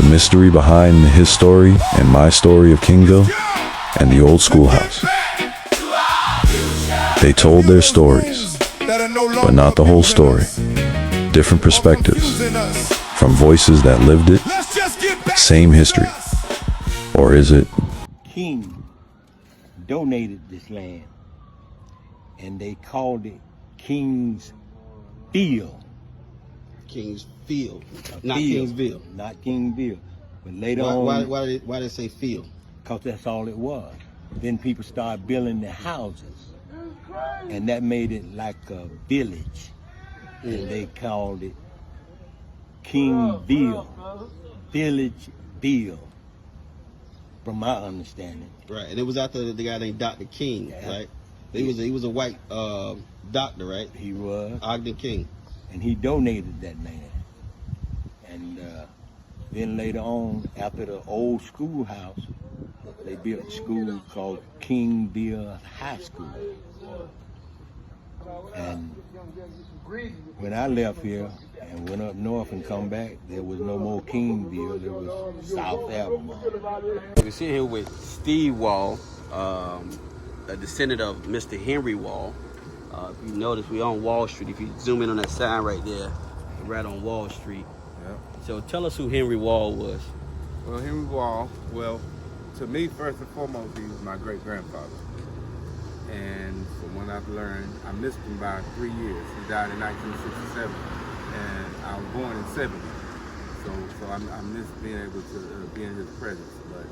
Mystery Behind the His-Tory and My Story of Kingville and the Old Schoolhouse. They told their stories, but not the whole story. Different perspectives, from voices that lived it, same history. Or is it? King donated this land, and they called it King's Field. King's Field, not Field, Kingsville. Not Kingville. But later Why did they say field? Because that's all it was. Then people started building the houses, and that made it like a village. And they called it Kingville, Villageville, from my understanding. Right, and it was after the guy named Dr. King, right? He was a white doctor, right? He was. Ogden King. And he donated that land. And then later on, after the Old Schoolhouse, they built a school called Kingville High School. And when I left here and went up north and come back, there was no more Kingville, there was South Alabama. We're sitting here with Steve Wall, a descendant of Mr. Henry Wall. If you notice, we're on Wall Street. If you zoom in on that sign right there, right on Wall Street. Yep. So tell us who Henry Wall was. Well, Henry Wall, to me, first and foremost, he was my great-grandfather. And from what I've learned, I missed him by 3 years. He died in 1967, and I was born in 70. So I miss being able to be in his presence. But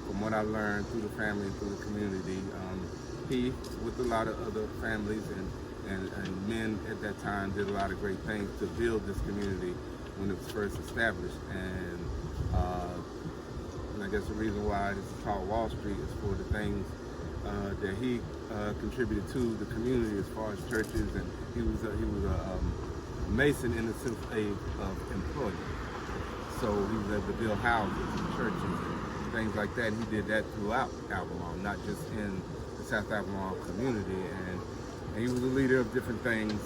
from what I learned through the family and through the community, he, with a lot of other families and men at that time, did a lot of great things to build this community when it was first established. And I guess the reason why this is called Wall Street is for the things that he contributed to the community as far as churches, and he was a mason in the sense of employment. So he was able to build houses and churches and things like that. And he did that throughout Albemarle, not just in the South Albemarle community. And he was a leader of different things.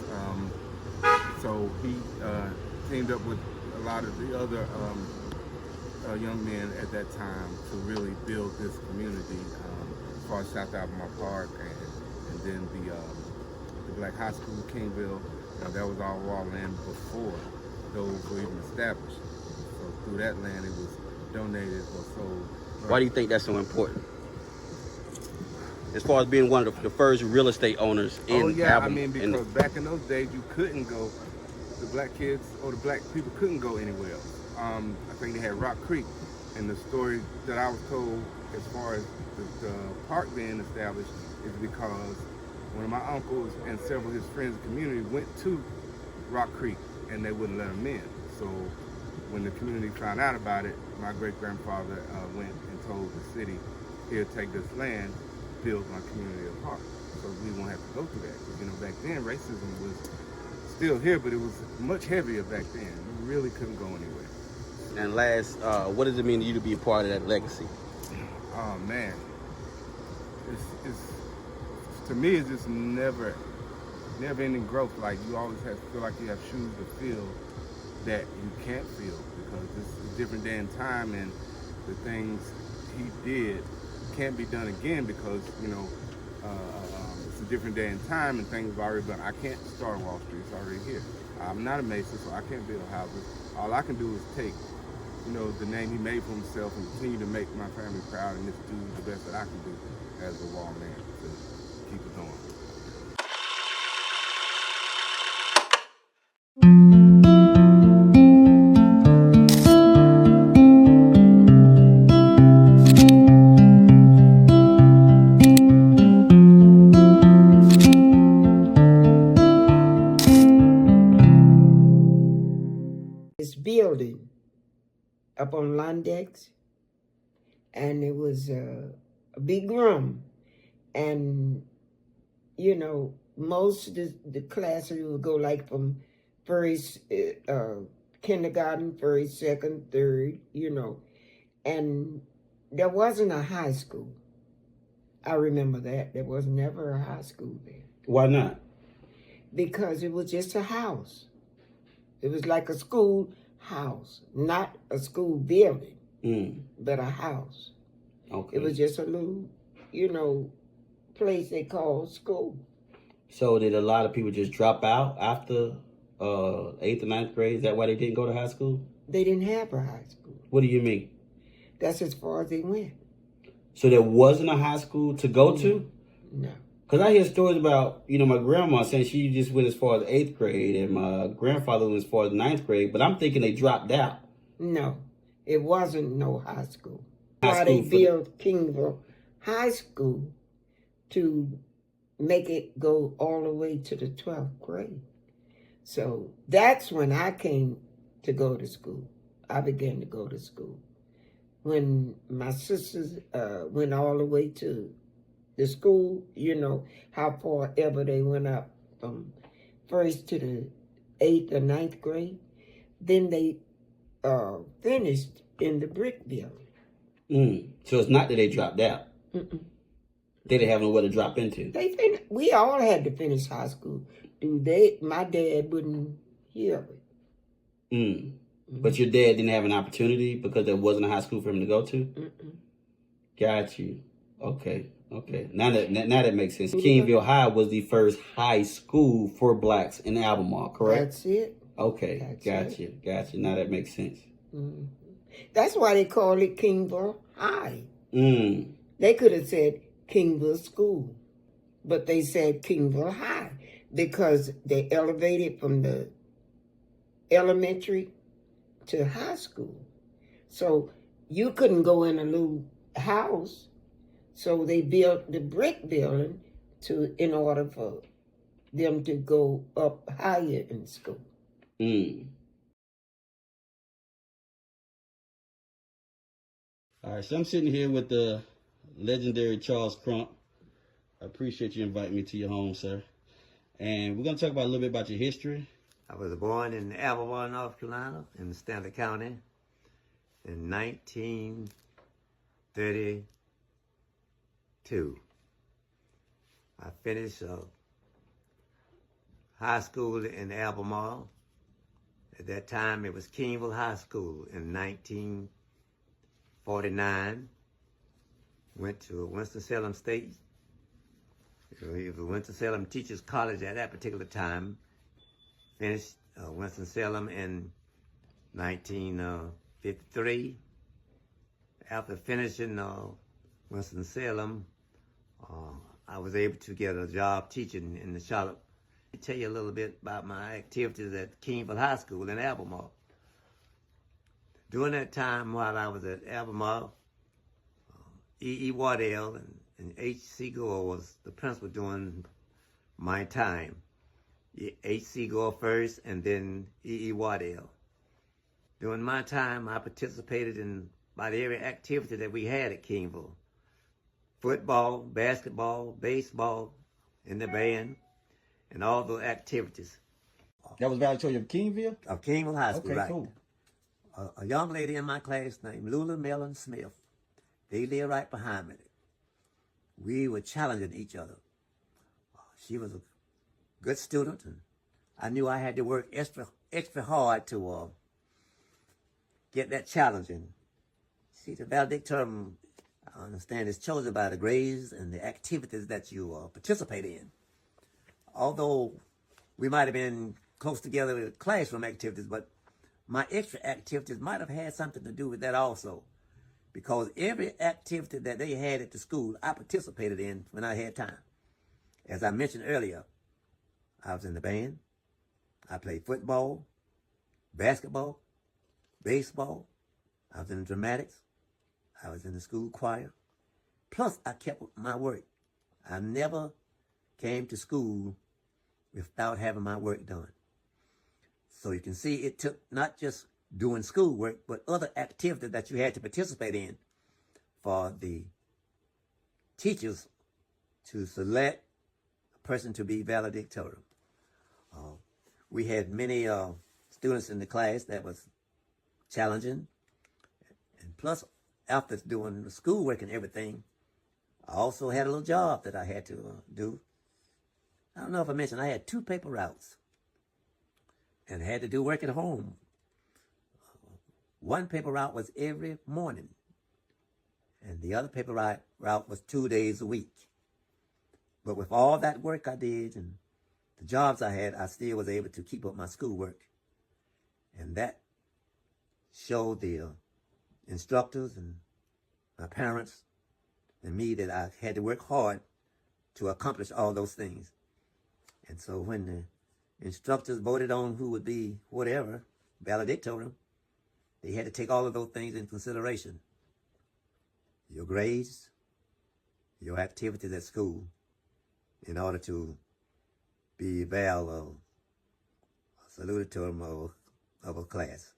So he teamed up with a lot of the other young men at that time to really build this community as far as South Albemarle Park and then the Black High School, Kingville. That was all raw land before those were even established. So through that land, it was donated or sold. Why do you think that's so important? As far as being one of the first real estate owners in Albemarle. Because back in those days, you couldn't go, the black kids or the black people couldn't go anywhere else. I think they had Rock Creek, and the story that I was told as far as the park being established is because one of my uncles and several of his friends in the community went to Rock Creek and they wouldn't let them in. So when the community found out about it, my great-grandfather went and told the city, here, take this land, build my community a park. So we won't have to go through that. Because, back then, racism was still here, but it was much heavier back then. You really couldn't go anywhere. And last, what does it mean to you to be a part of that legacy? Oh, man. To me, it's just never ending growth. Like, you always feel like you have shoes to fill that you can't fill, because it's a different day and time, and the things he did can't be done again because, it's a different day and time and things have already been. I can't start Wall Street, it's already here. I'm not a mason, so I can't build houses. All I can do is take, the name he made for himself and continue to make my family proud and just do the best that I can do as a wall man to keep it going. This building up on Londex, and it was a big room, and most of the classes would go like from first kindergarten, first, second, third, and there wasn't a high school. I remember that. There was never a high school there. Why not? Because it was just a house. It was like a school house, not a school building, Mm. but a house. Okay. It was just a little, place they called school. So did a lot of people just drop out after 8th or 9th grade? Is that why they didn't go to high school? They didn't have a high school. What do you mean? That's as far as they went. So there wasn't a high school to go to? No. Because I hear stories about, my grandma saying she just went as far as 8th grade and my grandfather went as far as 9th grade, but I'm thinking they dropped out. No, it wasn't no high school. High Why they school built Kingville High School to make it go all the way to the 12th grade. So that's when I came to go to school. I began to go to school. When my sisters went all the way to the school, how far ever they went up from first to the 8th or 9th grade, then they finished in the brick building. So it's not that they dropped out. Mm-mm. They didn't have nowhere to drop into. We all had to finish high school. My dad wouldn't hear it. But your dad didn't have an opportunity because there wasn't a high school for him to go to? Mm-mm. Got you. Okay. Now that makes sense. Kingville High was the first high school for blacks in Albemarle, correct? That's it. Okay. Got you. Now that makes sense. Mm-hmm. That's why they call it Kingville High. Mm. They could have said Kingville School, but they said Kingville High because they elevated from the elementary to high school. So you couldn't go in a little house, so they built the brick building in order for them to go up higher in school. All right, so I'm sitting here with the legendary Charles Crump. I appreciate you inviting me to your home, sir. And we're going to talk about a little bit about your history. I was born in Albemarle, North Carolina, in Stanley County, in 1932. I finished high school in Albemarle. At that time, it was Kingville High School. In 1949, went to Winston-Salem State. It was Winston-Salem Teachers College at that particular time. Finished Winston-Salem in 1953. After finishing Winston-Salem, I was able to get a job teaching in the Charlotte. Let me tell you a little bit about my activities at Kingville High School in Albemarle. During that time while I was at Albemarle, E.E. Wardell and H.C. Gore was the principal during my time. H.C. Gore first, and then E.E. Wardell. During my time, I participated in about every activity that we had at Kingville. Football, basketball, baseball, in the band, and all those activities. That was valedictorian of Kingville? Of Kingville High School, Okay, right. cool. A young lady in my class named Lula Mellon Smith. They lived right behind me. We were challenging each other. She was a good student, and I knew I had to work extra hard to get that challenge. And see, the valedictorian, I understand, is chosen by the grades and the activities that you participate in. Although we might have been close together with classroom activities, but my extra activities might have had something to do with that also. Because every activity that they had at the school, I participated in when I had time. As I mentioned earlier, I was in the band. I played football, basketball, baseball. I was in dramatics. I was in the school choir. Plus, I kept my work. I never came to school without having my work done. So you can see it took not just doing schoolwork, but other activities that you had to participate in for the teachers to select a person to be valedictorian. We had many students in the class that was challenging. And plus, after doing the schoolwork and everything, I also had a little job that I had to do. I don't know if I mentioned, I had 2 paper routes and had to do work at home. One paper route was every morning, and the other paper route was 2 days a week. But with all that work I did and the jobs I had, I still was able to keep up my schoolwork. And that showed the instructors and my parents and me that I had to work hard to accomplish all those things. And so when the instructors voted on who would be whatever valedictorian, they had to take all of those things into consideration. Your grades, your activities at school, in order to be salutatorian of a class.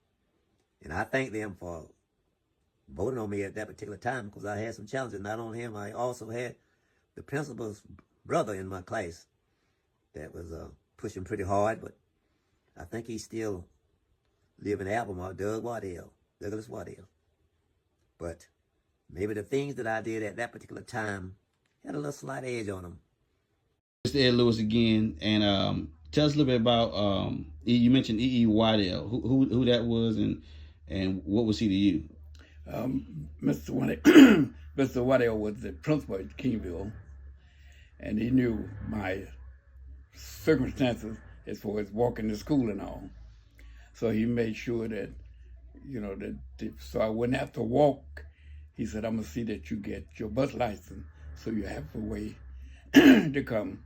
And I thank them for voting on me at that particular time, because I had some challenges. Not only him, I also had the principal's brother in my class that was pushing pretty hard, but I think he's still living in Albemarle, Douglas Waddell. But maybe the things that I did at that particular time had a little slight edge on them. Mr. Ed Lewis again, and tell us a little bit about you mentioned E.E. Waddell, who that was, and what was he to you? Mr. Waddell, Mr. Waddell was the principal at Kingville, and he knew my circumstances as far as walking to school and all. So he made sure that, so I wouldn't have to walk. He said, I'm gonna see that you get your bus license so you have a way to come,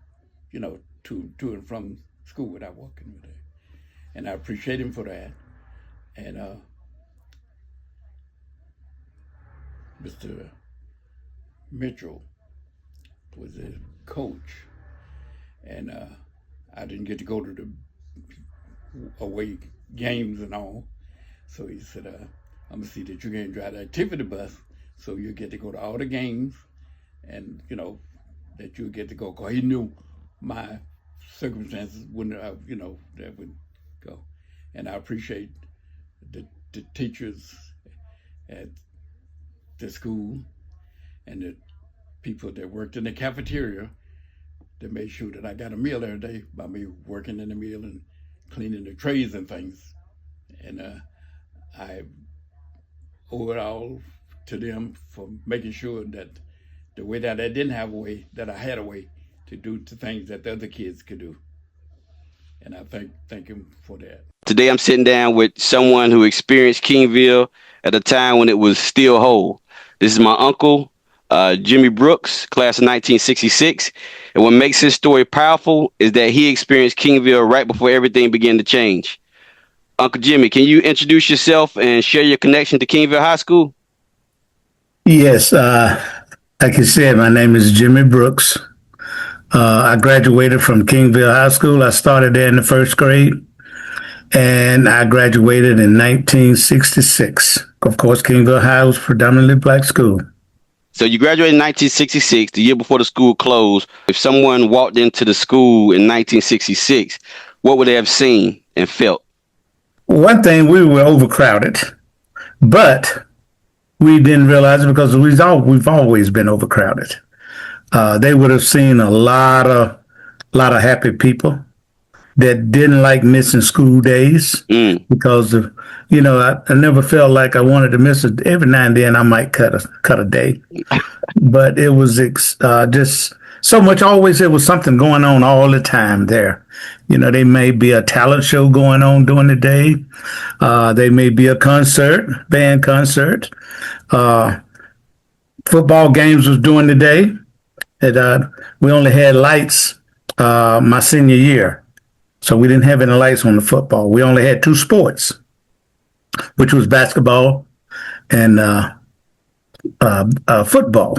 to and from school without walking with it. And I appreciate him for that. And Mr. Mitchell was a coach, and I didn't get to go to the away games and all. So he said, I'm gonna see that you can drive the activity bus so you get to go to all the games, and that you get to go. Cause he knew my circumstances wouldn't, that would go. And I appreciate the teachers at the school and the people that worked in the cafeteria that made sure that I got a meal every day by me working in the meal and cleaning the trays and things. And I owe it all to them for making sure that the way that I didn't have a way, that I had a way to do the things that the other kids could do. And I thank him for that. Today I'm sitting down with someone who experienced Kingville at a time when it was still whole. This is my uncle, Jimmy Brooks, class of 1966. And what makes his story powerful is that he experienced Kingville right before everything began to change. Uncle Jimmy, can you introduce yourself and share your connection to Kingville High School? Yes, like you said, my name is Jimmy Brooks. I graduated from Kingville High School. I started there in the first grade, and I graduated in 1966. Of course, Kingville High was a predominantly black school. So you graduated in 1966, the year before the school closed. If someone walked into the school in 1966, what would they have seen and felt? One thing, we were overcrowded, but we didn't realize it because we've always been overcrowded. They would have seen a lot of happy people that didn't like missing school days because of, I never felt like I wanted to miss it. Every now and then I might cut a day, but it was just so much. Always there was something going on all the time there. There may be a talent show going on during the day. There may be a band concert. Football games was during the day. We only had lights my senior year. So we didn't have any lights on the football. We only had two sports, which was basketball and football.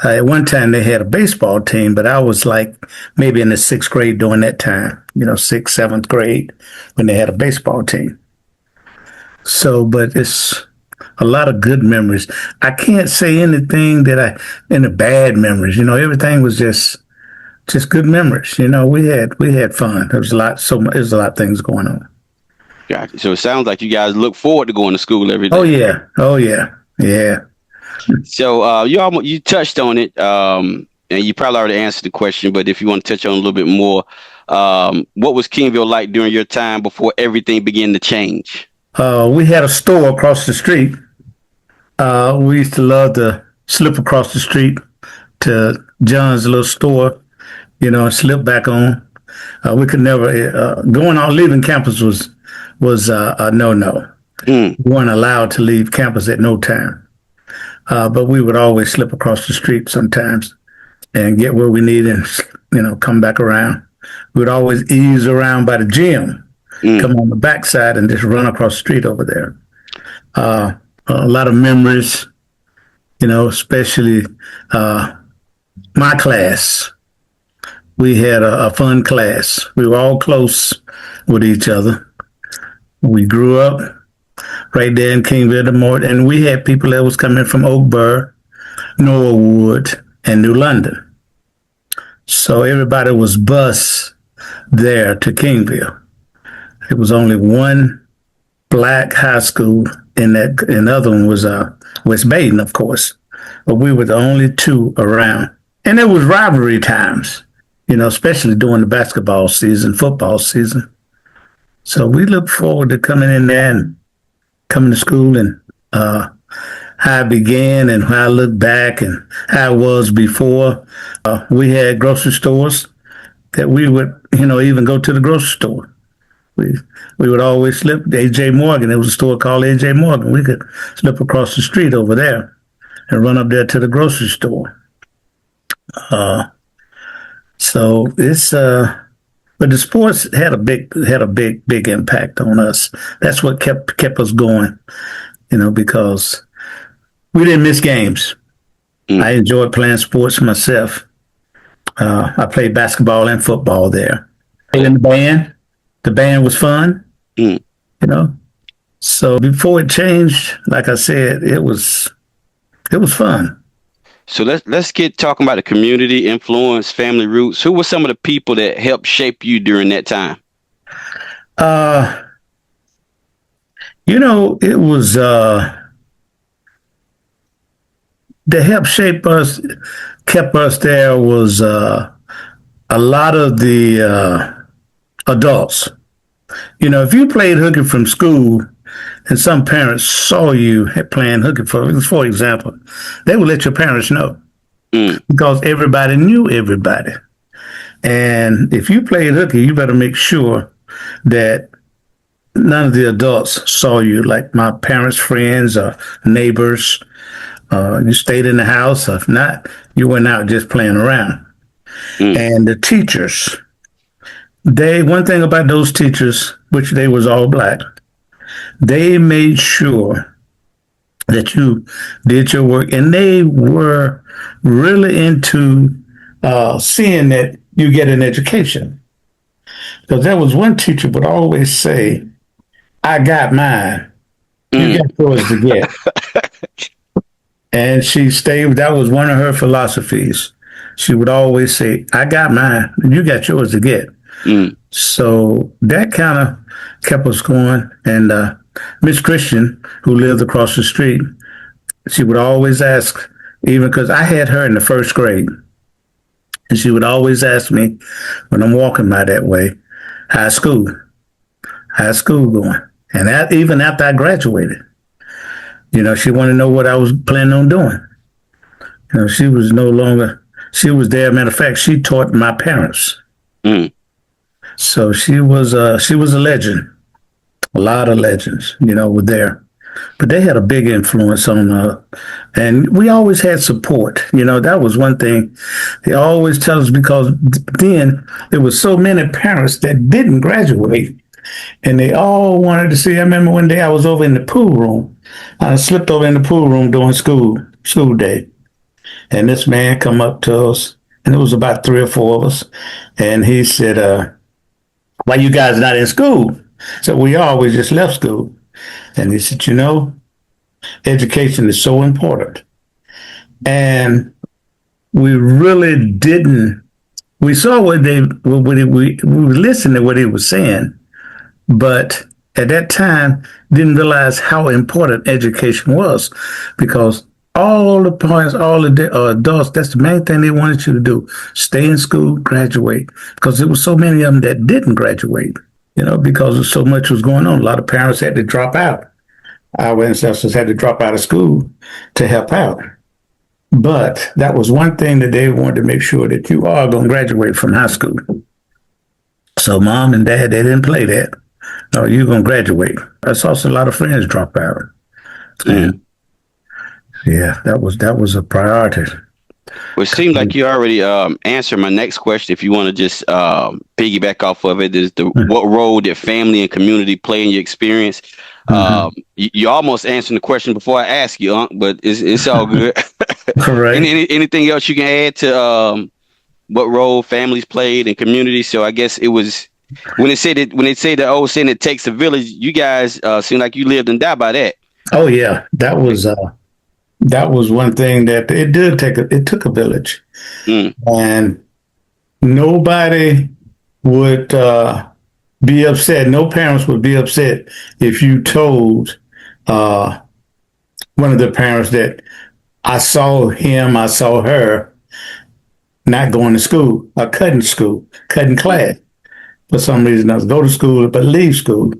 At one time they had a baseball team, but I was like maybe in the sixth grade during that time, sixth, seventh grade when they had a baseball team. So, but it's a lot of good memories. I can't say anything any bad memories. Everything was just good memories. We had fun. There was a lot of things going on. Gotcha. So it sounds like you guys look forward to going to school every day. Oh yeah. So you touched on it, and you probably already answered the question. But if you want to touch on it a little bit more, what was Kingville like during your time before everything began to change? We had a store across the street. We used to love to slip across the street to John's little store, and slip back on. We could never going out leaving campus was a no. We weren't allowed to leave campus at no time. But we would always slip across the street sometimes and get where we needed and, come back around. We would always ease around by the gym, come on the backside and just run across the street over there. A lot of memories, especially my class. We had a fun class. We were all close with each other. We grew up right there in Kingville, and we had people that was coming from Oakburg, Norwood, and New London. So everybody was bused there to Kingville. It was only one black high school and the other one was West Baden, of course. But we were the only two around. And there was rivalry times, especially during the basketball season, football season. So we look forward to coming in there and coming to school and how I began and how I look back and how it was before. We had grocery stores that we would, even go to the grocery store. We would always slip. A.J. Morgan, there was a store called A.J. Morgan. We could slip across the street over there and run up there to the grocery store. So it's but the sports had a big impact on us. That's what kept us going, because we didn't miss games. I enjoyed playing sports myself. I played basketball and football there. Played in the band. The band was fun, So before it changed, like I said, it was fun. So let's get talking about the community influence, family roots. Who were some of the people that helped shape you during that time? It was that helped shape us, kept us there was a lot of the adults. If you played hooky from school and some parents saw you playing hooky, for example, they would let your parents know because everybody knew everybody. And if you played hooky, you better make sure that none of the adults saw you, like my parents' friends or neighbors. You stayed in the house. If not, you went out just playing around. And the teachers, one thing about those teachers, which they was all black, they made sure that you did your work, and they were really into seeing that you get an education. Because there was one teacher would always say, "I got mine, you got yours to get." And that was one of her philosophies. She would always say, "I got mine, you got yours to get." So that kind of kept us going. And Miss Christian, who lived across the street, she would always ask, even because I had her in the first grade, and she would always ask me when I'm walking by that way, how's school going? And that even after I graduated, she wanted to know what I was planning on doing. She was there. Matter of fact, she taught my parents. So she was a legend. A lot of legends, were there. But they had a big influence on and we always had support. That was one thing they always tell us, because then there was so many parents that didn't graduate and they all wanted to see. I remember one day I was over in the pool room. I slipped over in the pool room during school day. And this man come up to us, and it was about 3 or 4 of us. And he said, why you guys not in school? So we just left school. And he said, education is so important. And we really didn't, we saw we listened to what he was saying, but at that time didn't realize how important education was, because all the parents, all the adults, that's the main thing they wanted you to do. Stay in school, graduate, because there were so many of them that didn't graduate. because so much was going on. A lot of parents had to drop out. Our ancestors had to drop out of school to help out. But that was one thing that they wanted to make sure that you are going to graduate from high school. So mom and dad, they didn't play that. No, you're going to graduate. I saw a lot of friends drop out. And yeah, that was a priority. Well, it seems like you already answered my next question. If you want to just piggyback off of it, is what role did family and community play in your experience? You almost answered the question before I asked you, Unc, but it's all good. Correct. Anything else you can add to what role families played in community? So I guess it was when they say the old saying it takes a village. You guys seem like you lived and died by that. Oh yeah, that was one thing that it took a village, and nobody would be upset. No parents would be upset if you told one of the parents that I saw her not going to school or cutting class for some reason. I was go to school but leave school.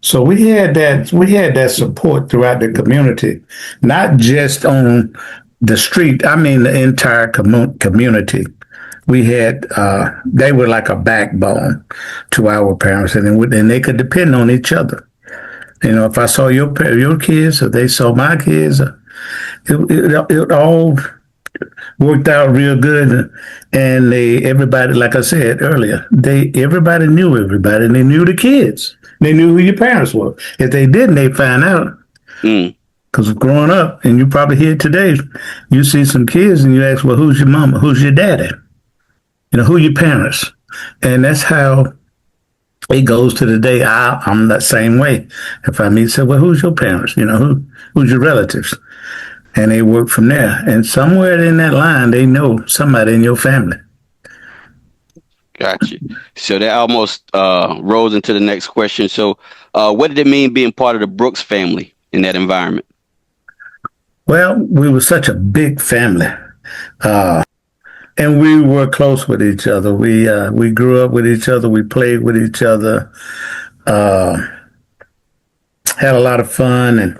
So we had that support throughout the community, not just on the street. I mean, the entire community. We had they were like a backbone to our parents, and they could depend on each other. If I saw your kids or they saw my kids, it all worked out real good. And everybody, like I said earlier, everybody knew everybody, and they knew the kids. They knew who your parents were. If they didn't, they'd find out. Because growing up, and you probably hear it today, you see some kids and you ask, well, who's your mama? Who's your daddy? Who your parents? And that's how it goes to the day. I'm that same way. If I meet, say, well, who's your parents? Who's your relatives? And they work from there. And somewhere in that line, they know somebody in your family. Gotcha. So that almost rolls into the next question. So what did it mean being part of the Brooks family in that environment? Well, we were such a big family. And we were close with each other. We grew up with each other. We played with each other. Had a lot of fun. And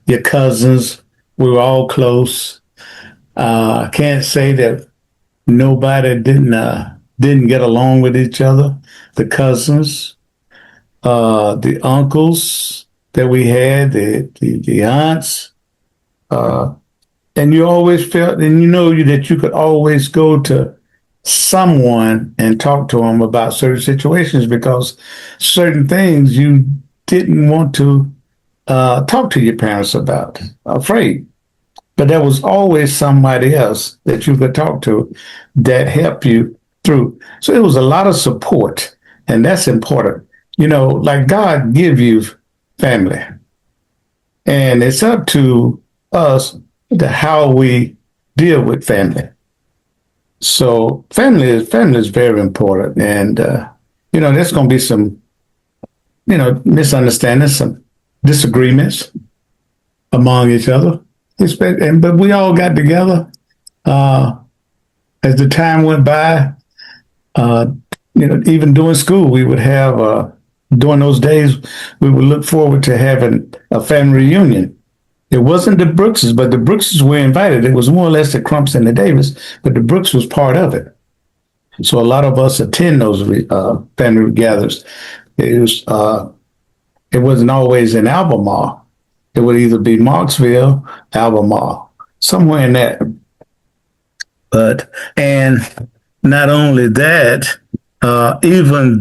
your cousins, we were all close. Can't say that nobody didn't get along with each other. The cousins, the uncles that we had, the aunts, and you always felt, and that you could always go to someone and talk to them about certain situations, because certain things you didn't want to talk to your parents about, afraid. But there was always somebody else that you could talk to that helped you through. So it was a lot of support, and that's important. Like God give you family, and it's up to us to how we deal with family. So family is very important, and there's going to be some misunderstandings, some disagreements among each other. But we all got together as the time went by. Even during school, we would have during those days we would look forward to having a family reunion. It wasn't the Brookses, but the Brookses were invited. It was more or less the Crumps and the Davis, but the Brooks was part of it. So a lot of us attend those family gatherings. It wasn't always in Albemarle. It would either be Marksville, Albemarle, somewhere in that. And not only that, even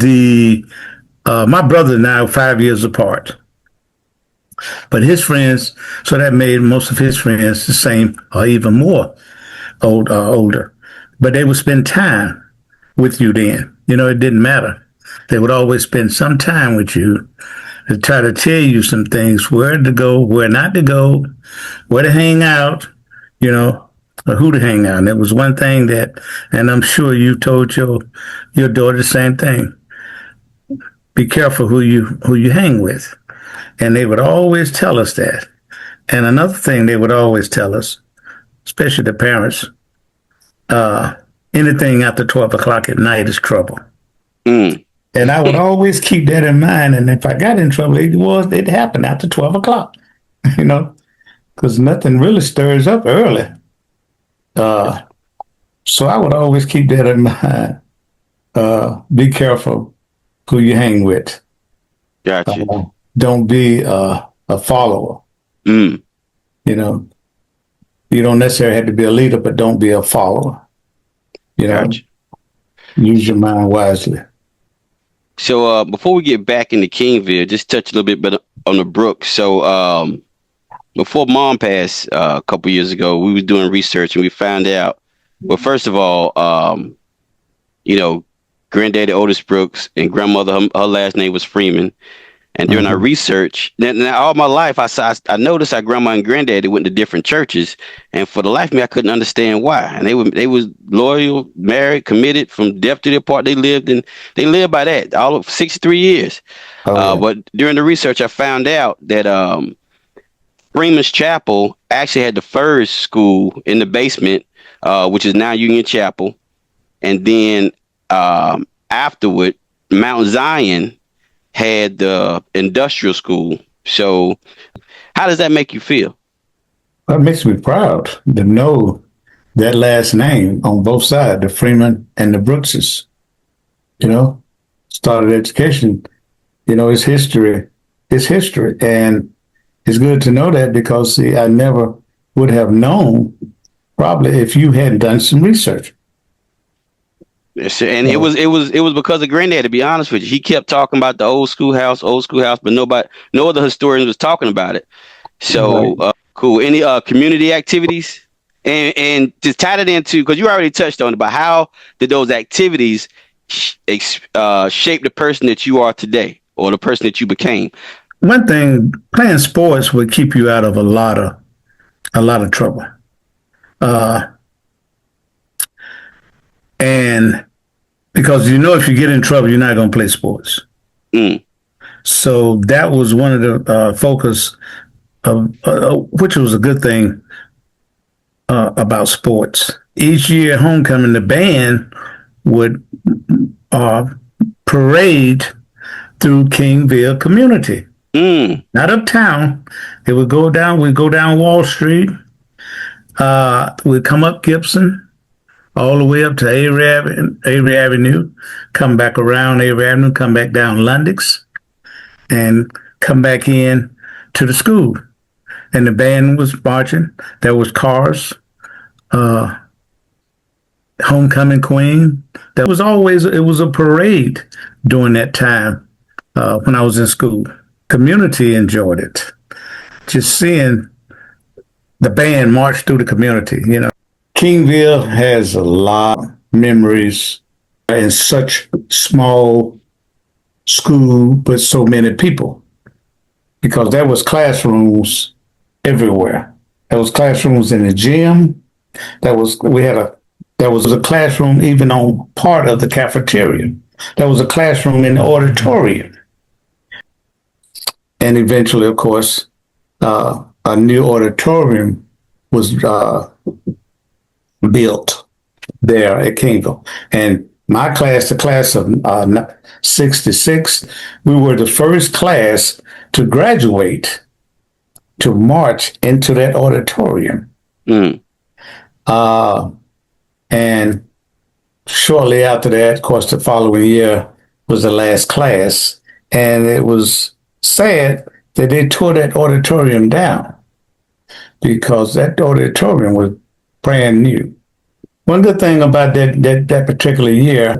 my brother and I are 5 years apart. But his friends, so that made most of his friends the same or even more older. But they would spend time with you then. It didn't matter. They would always spend some time with you to try to tell you some things, where to go, where not to go, where to hang out, or who to hang out. And it was one thing and I'm sure you told your daughter the same thing. Be careful who you hang with. And they would always tell us that. And another thing they would always tell us, especially the parents, anything after 12 o'clock at night is trouble. And And I would always keep that in mind. And if I got in trouble, it happened after 12 o'clock, you know, because nothing really stirs up early. So I would always keep that in mind. Be careful who you hang with. Gotcha. Don't be a follower. Mm. You know, you don't necessarily have to be a leader, but don't be a follower. You know, Gotcha. use your mind wisely. So before we get back into Kingville, just touch a little bit better on the Brook. So before Mom passed a couple years ago, we was doing research and we found out. Well, first of all, you know, Granddaddy Otis Brooks and grandmother, her last name was Freeman. And during our research, now all my life, I noticed how grandma and granddaddy went to different churches, and for the life of me, I couldn't understand why. And they was loyal, married, committed from death to their part. They lived by that all of 63 years. But during the research, I found out that Freeman's Chapel actually had the first school in the basement, which is now Union Chapel, and then afterward, Mount Zion had the industrial school. So how does that make you feel? Well, it makes me proud to know that last name on both sides, the Freeman and the Brookses. You know, started education, you know, it's history. It's history. And it's good to know that because, see, I never would have known probably if you hadn't done some research. Yes, and it was because of Granddad. To be honest with you, he kept talking about the old schoolhouse, but no other historians was talking about it. So cool. Any community activities, and to tie it into, because you already touched on it, but how did those activities shape the person that you are today, or the person that you became? One thing, playing sports would keep you out of a lot of trouble. And because you know if you get in trouble, you're not going to play sports. So that was one of the focus of, which was a good thing about sports. Each year, homecoming, the band would parade through Kingville community, not uptown. It would go down. We'd go down Wall Street. We'd come up Gibson, all the way up to Avery Avenue, come back around Avery Avenue, come back down Lundex, and come back in to the school. And the band was marching. There was cars, homecoming queen. It was a parade during that time when I was in school. Community enjoyed it. Just seeing the band march through the community, you know. Kingville has a lot of memories in such small school, but so many people, because there was classrooms everywhere. There was classrooms in the gym. There was a classroom even on part of the cafeteria. There was a classroom in the auditorium. And eventually, of course, a new auditorium was built there at Kingville. And my class, the class of 66, we were the first class to graduate, to march into that auditorium. And shortly after that, of course, the following year was the last class. And it was sad that they tore that auditorium down because that auditorium was brand new. One good thing about that particular year,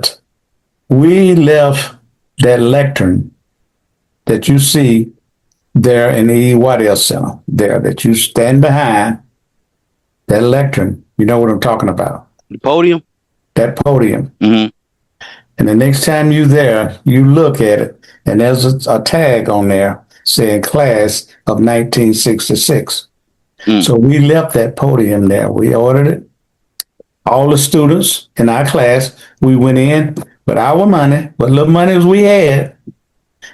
we left that lectern that you see there in the E. Waddell Center, there that you stand behind, that lectern. You know what I'm talking about. The podium? That podium. Mm-hmm. And the next time you're there, you look at it, and there's a tag on there saying class of 1966. So we left that podium there. We ordered it. All the students in our class, we went in with our money, what little money as we had,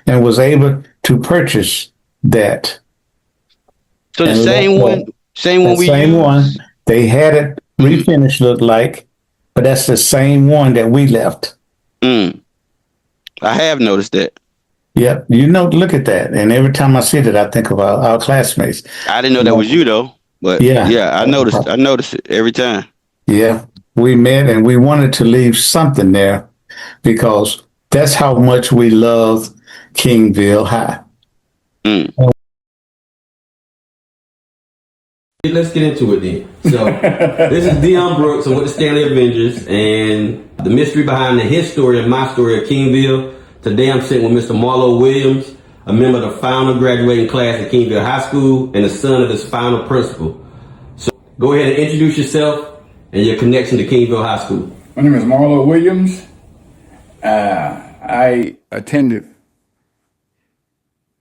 and was able to purchase that. So the same one we used. They had it refinished, looked like, but that's the same one that we left. I have noticed that. Yep, look at that. And every time I see that, I think of our classmates. I didn't know that was you though. But Yeah, yeah, I noticed it every time. yeah. We met and we wanted to leave something there because that's how much we love Kingville High. Mm. Let's get into it then. So, this is Dion Brooks. I'm with the Stanley Avengers and the mystery behind the His-Tory and my story of Kingville. Today I'm sitting with Mr. Marlo Williams, a member of the final graduating class at Kingville High School and the son of its final principal. So, go ahead and introduce yourself and your connection to Kingville High School. My name is Marlo Williams. I attended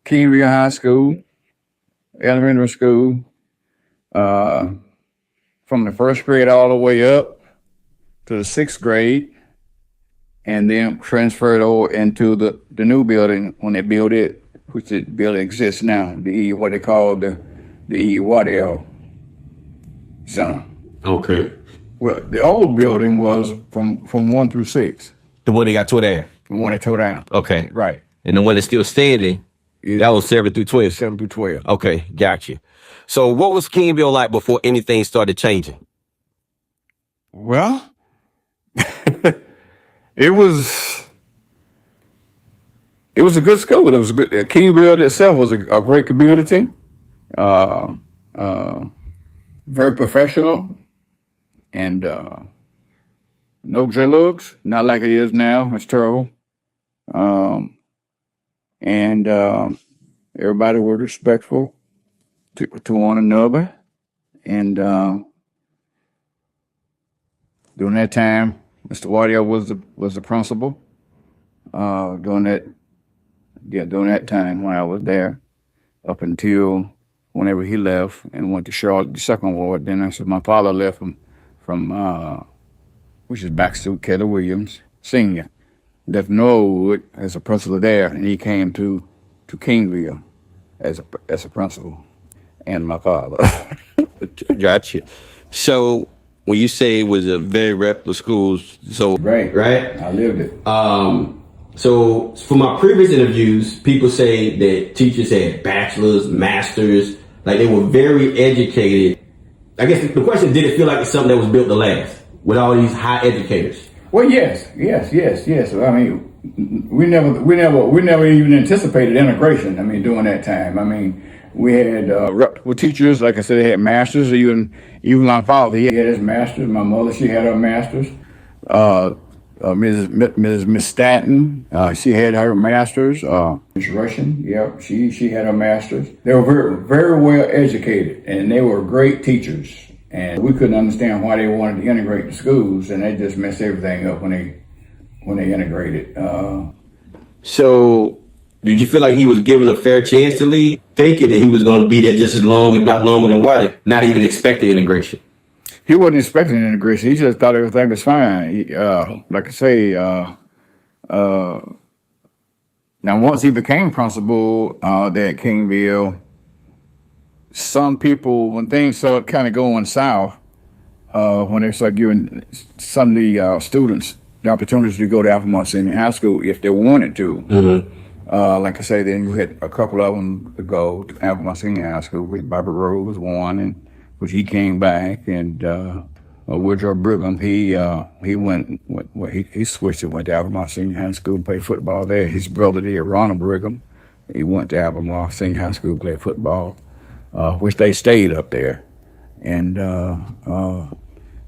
Kingville High School, elementary school, from the first grade all the way up to the sixth grade, and then transferred over into the new building when they built it, which the building exists now, what they call the Waddell Center. Okay. Well, the old building was from 1 through 6. The one they got tore down. The one they tore down. Okay. Right. And the one that's still standing, that was 7 through 12. 7 through 12. Okay, got you. So what was Kingville like before anything started changing? Well, it was a good school. It was a good. Kingville itself was a great community. Very professional, and no drugs. Not like it is now. It's terrible. And everybody was respectful to one another, and during that time, Mr. Waddell was the principal. During that time when I was there, up until whenever he left and went to Charlotte, the second ward. Then after my father left from which is Baxter Keller Williams Senior, left Norwood as a principal there, and he came to Kingville as a principal, and my father. Gotcha. So when you say it was a very reputable school, so Right. I lived it. So for my previous interviews, people say that teachers had bachelors, masters, like they were very educated. I guess the question, did it feel like it's something that was built to last with all these high educators? Well, yes. I mean, we never even anticipated integration. I mean, during that time, I mean, we had reputable teachers. Like I said, they had masters. Even my father, he had his masters. My mother, she had her masters. Miss Stanton, she had her masters. Miss Russian, yeah, she had her masters. They were very, very well educated, and they were great teachers. And we couldn't understand why they wanted to integrate the schools, and they just messed everything up when they integrated. So did you feel like he was given a fair chance to lead, thinking that he was going to be there just as long, if not longer than Wiley, not even expecting integration? He wasn't expecting integration. He just thought everything was fine. Like I say, now once he became principal there at Kingville, some people, when things started kind of going south, when they started giving some of the students the opportunity to go to Alphamont Senior High School if they wanted to. Mm-hmm. Like I say, then you had a couple of them to go to Alphamont Senior High School. Bobby Rose was one, and which he came back, and Woodrow Brigham, he switched and went to Albemarle Senior High School and played football there. His brother did, Ronald Brigham. He went to Albemarle Senior High School and played football, which they stayed up there. And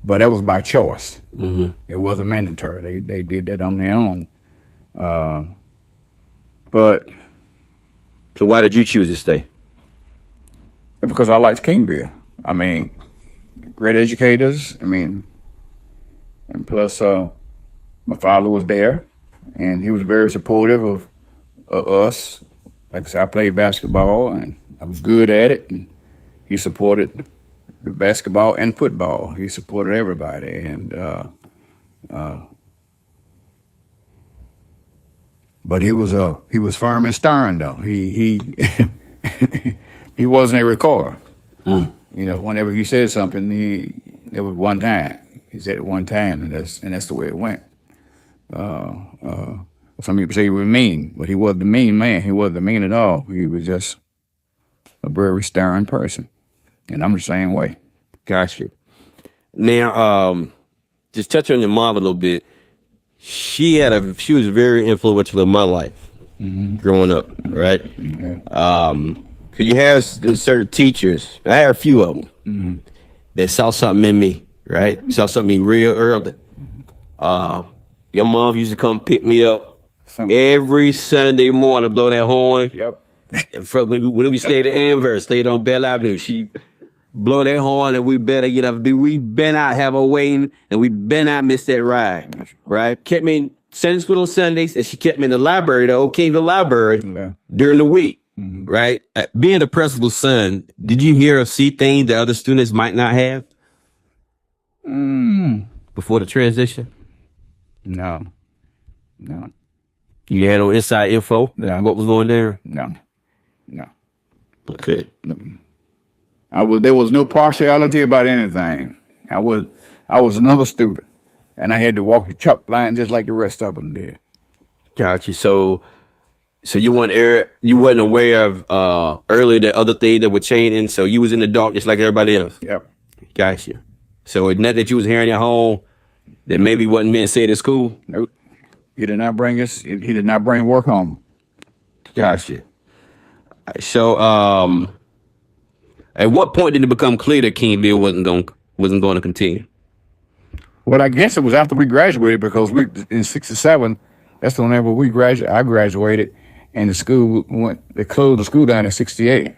but that was by choice. Mm-hmm. It wasn't mandatory. They did that on their own. But so why did you choose to stay? Because I liked Kingville. I mean, great educators. I mean, and plus, my father was there, and he was very supportive of us. Like I said, I played basketball, and I was good at it. And he supported the basketball and football. He supported everybody, and but he was firm and stern though. He he wasn't a recorder. Mm. You know, whenever he said something, it was one time. He said it one time, and that's the way it went. Some people say he was mean, but he wasn't a mean man. He wasn't mean at all. He was just a very stern person. And I'm the same way. Gotcha. Now, just touch on your mom a little bit. She was very influential in my life growing up, right? Cause you have certain teachers. I had a few of them that saw something in me, right? Saw something real early. Your mom used to come pick me up every Sunday morning, blow that horn. Yep. And when we stayed at Amherst, stayed on Bell Avenue, she blow that horn and we better get up. We been out, have a waiting, and we been out, miss that ride, right? Kept me in Sunday school on Sundays, and she kept me in the library, the Old Kingville library, during the week, right? Being the principal's son, did you hear or see things that other students might not have before the transition? No. You had no inside info? Yeah. What was going there? No. Okay. There was no partiality about anything. I was another student, and I had to walk the chalk line just like the rest of them did. Gotcha. So you wasn't aware of earlier that other things that were changing. So you was in the dark just like everybody else. Yep. Gotcha. So it's not that you was hearing at home that maybe wasn't meant said at school. Nope. He did not bring us. He did not bring work home. Gotcha. So at what point did it become clear that Kingville wasn't going to continue? Well, I guess it was after we graduated, because in '67, that's whenever I graduated, and they closed the school down in '68.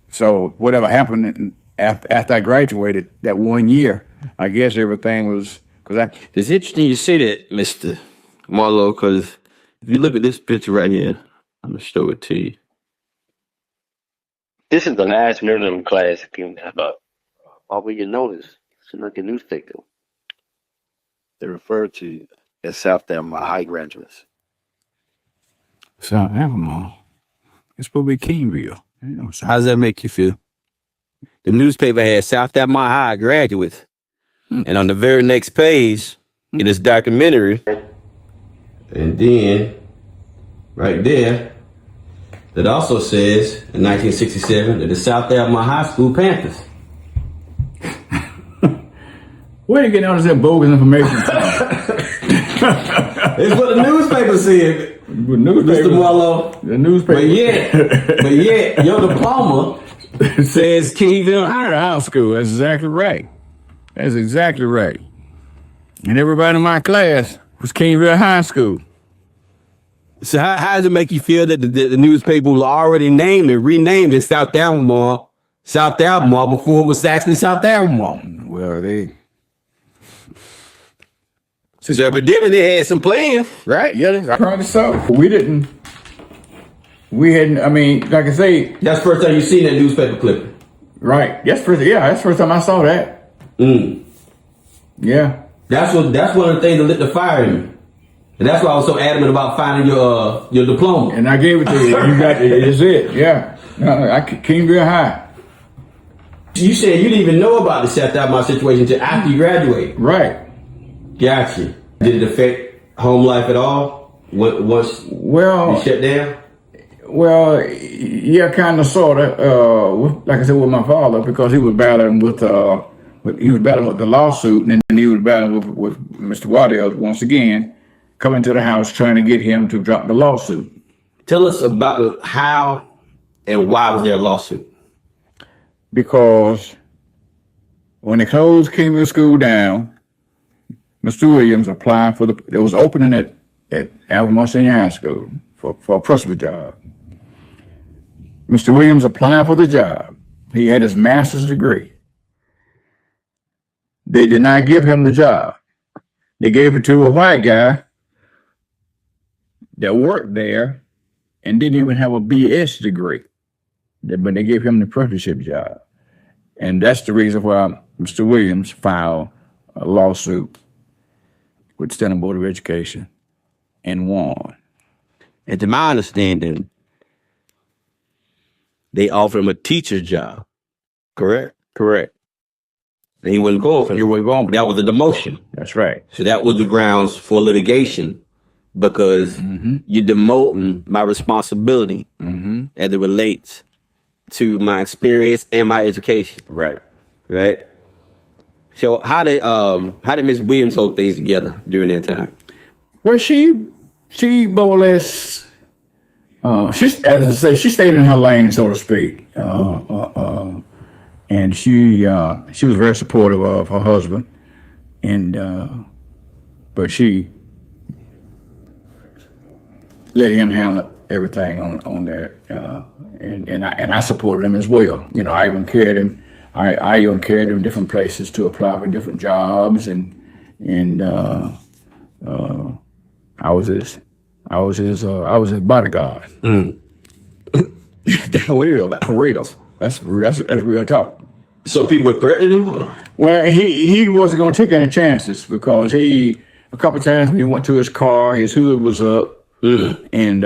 So whatever happened after I graduated that 1 year, I guess everything was, It's interesting you say that, Mr. Marlowe, because if you look at this picture right here, I'm gonna show it to you. This is the last journalism class that came out. But all we can notice, it's like a newspaper. They refer to as South Alabama High graduates. South Alabama. It's supposed to be Kingville. How does that make you feel? The newspaper had South Alabama High graduates. And on the very next page, in this documentary, and then right there, that also says in 1967 that the South Alabama High School Panthers. Where you getting all this bogus information from? It's what the newspaper said, Mr. Marlowe. The newspaper. But yet, your diploma says Kingville High School. That's exactly right. That's exactly right. And everybody in my class was Kingville High School. So how does it make you feel that the newspaper was already named and renamed in South Alabama before it was actually South Alabama? Well, So evidently they had some plans. Right, yeah, probably so. I mean, like I say. That's the first time you seen that newspaper clipping. Right, that's the first time I saw that. Yeah. That's one of the things that lit the fire in me. And that's why I was so adamant about finding your diploma. And I gave it to you. You got it. It's it. Yeah. Kingville High. You said you didn't even know about the South Alabama situation until after you graduated. Right. Gotcha. Did it affect home life at all? Once you shut down? Well, yeah, kind of, sort of. Like I said, with my father, because he was battling with the lawsuit, and then he was battling with Mr. Waddell once again, coming to the house trying to get him to drop the lawsuit. Tell us about how and why was there a lawsuit? Because when they closed Kingville School down, Mr. Williams applied for it was opening at Alabama Senior High School for a principal job. Mr. Williams applied for the job. He had his master's degree. They did not give him the job. They gave it to a white guy that worked there and didn't even have a BS degree. But they gave him the apprenticeship job. And that's the reason why Mr. Williams filed a lawsuit with the State Board of Education and won. And to my understanding, they offered him a teacher's job. Correct? Correct. And he wasn't going for it. He wasn't going for it. That was a demotion. That's right. So that was the grounds for litigation because you're demoting my responsibility as it relates to my experience and my education. Right. So how did Miss Williams hold things together during that time? Well, she more or less, as I say, she stayed in her lane, so to speak. And she was very supportive of her husband, but she let him handle everything on that, and I supported him as well. You know, I even carried him. I even carried him different places to apply for different jobs, and I was his bodyguard. For real. That's real talk. So people were threatening him? Well, he wasn't going to take any chances because a couple times when he went to his car, his hood was up, and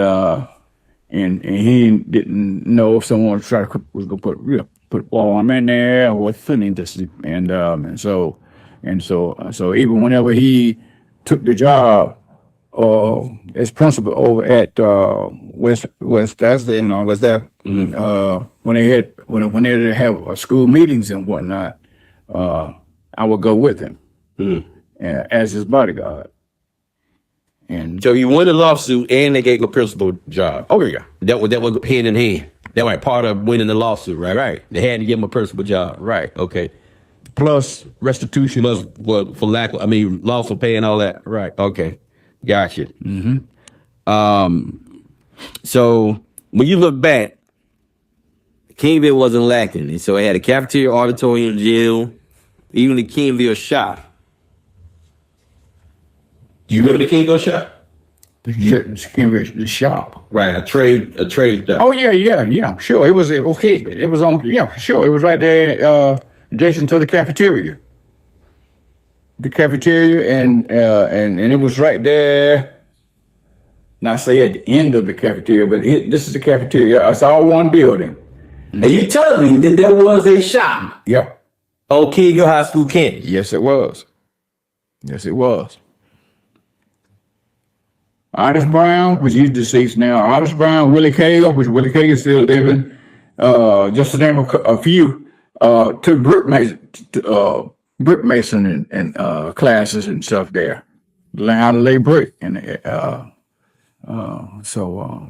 he didn't know if someone was going to put a ball arm in there or what fitting this, and so even whenever he took the job as principal over at West there, when they have school meetings and whatnot, I would go with him as his bodyguard. And so you won the lawsuit and they gave him a principal job. Oh yeah, that was hand in hand. That was part of winning the lawsuit, right? Right. They had to give him a principal job. Right. Okay. plus restitution. Plus what for lack? Loss of pay and all that. Right. Okay. Gotcha. So when you look back, Kingville wasn't lacking. And so it had a cafeteria, auditorium, gym, even the Kingville shop. Do you remember the Kingville shop? The shop. Right, a trade shop. Oh yeah, sure. It was okay. It was on. Yeah, sure. It was right there, adjacent to the cafeteria. The cafeteria, and it was right there. Not say at the end of the cafeteria, but this is the cafeteria. It's all one building. And you telling me that there was a shop? Yep. On Kingville High School campus? Yes, it was. Yes, it was. Otis Brown, which he's deceased now. Otis Brown, Willie Cale, which Willie Cale is still living. Just to name a few. Took brick mason and classes and stuff there. Learn how to lay brick and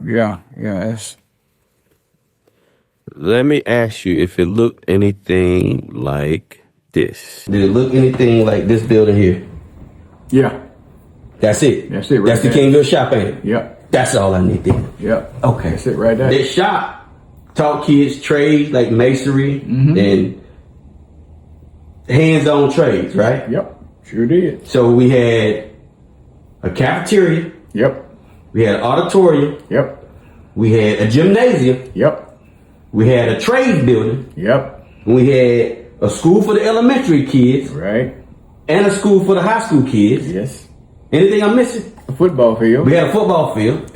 yeah. That's. Let me ask you if it looked anything like this. Did it look anything like this building here? Yeah. That's it. That's it. Right That's the there. Kingville shop, ain't it? Yep. That's all I need then. Yep. Okay. That's it right there. This shop taught kids trades like masonry and hands-on trades, right? Yep. Sure did. So we had a cafeteria. Yep. We had an auditorium. Yep. We had a gymnasium. Yep. We had a trade building. Yep. We had a school for the elementary kids. Right. And a school for the high school kids. Yes. Anything I'm missing? A football field. We had a football field.